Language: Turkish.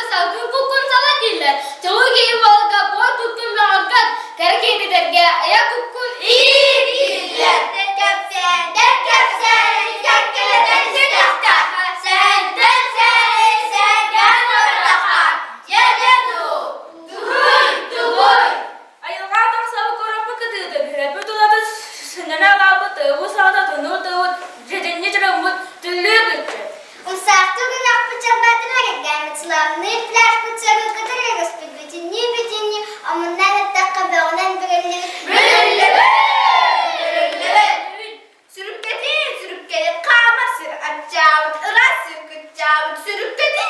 salgın kukun sala diller. Çoğu gibi valga boy tutkun ve alkat. Karakedi derge ayak kukun iyi diller. Derkepsen, derkeleden zülaftan. Senden senden ortaha. Yedenu, duhuy. Ayılgadan sabı korapı kıdıydı. Hürepi doladı sınırına kalbıdı. Bu sağda dönürdü. Cedenli cırımı düllüğü gitti. Усахту гынах пычалбатына гәметләрне пляж пычагы кытырыгыз битинни битинни амыннан таққа бәгънән бирелле sürüp gedin kama sür açavut ıra sür kıçavut sürüp gedin